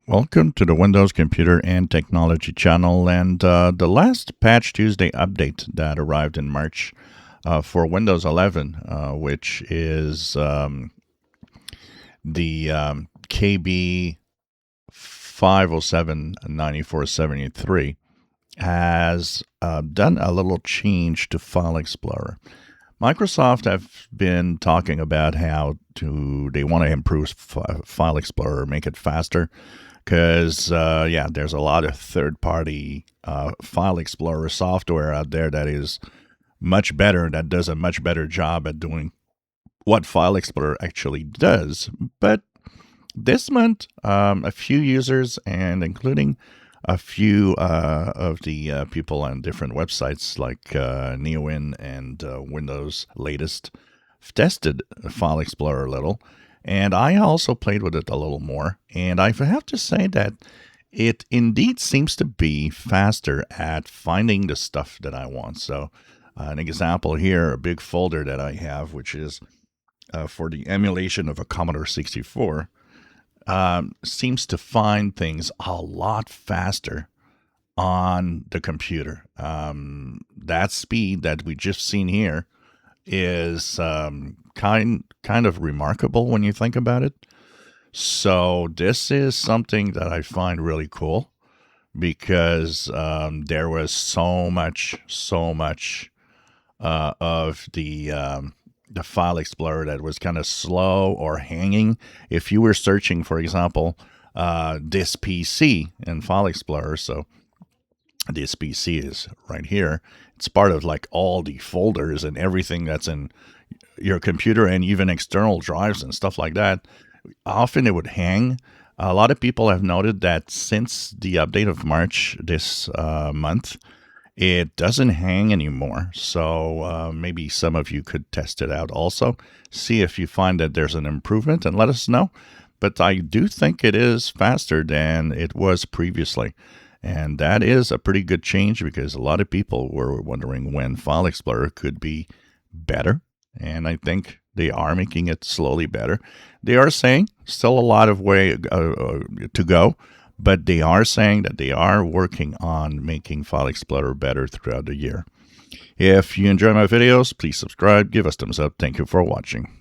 Welcome to the Windows Computer and Technology channel, and the last Patch Tuesday update that arrived in March for Windows 11, which is the KB5079473, has done a little change to File Explorer. Microsoft have been talking about how they want to improve File Explorer, make it faster, because there's a lot of third-party File Explorer software out there that is much better, that does a much better job at doing what File Explorer actually does. But this month, a few users, and including a few of the people on different websites like NeoWin and Windows Latest, have tested File Explorer a little. And I also played with it a little more. And I have to say that it indeed seems to be faster at finding the stuff that I want. So an example here, a big folder that I have, which is for the emulation of a Commodore 64, seems to find things a lot faster on the computer. That speed that we just seen here is kind of remarkable when you think about it. So this is something that I find really cool, because there was so much of the File Explorer that was kind of slow or hanging. If you were searching, for example, this PC in File Explorer, so this PC is right here. It's part of like all the folders and everything that's in your computer, and even external drives and stuff like that. Often it would hang. A lot of people have noted that since the update of March this month, it doesn't hang anymore. So maybe some of you could test it out also. See if you find that there's an improvement and let us know. But I do think it is faster than it was previously. And that is a pretty good change, because a lot of people were wondering when File Explorer could be better. And I think they are making it slowly better. They are saying still a lot of way to go, but they are saying that they are working on making File Explorer better throughout the year. If you enjoy my videos, please subscribe, give us thumbs up. Thank you for watching.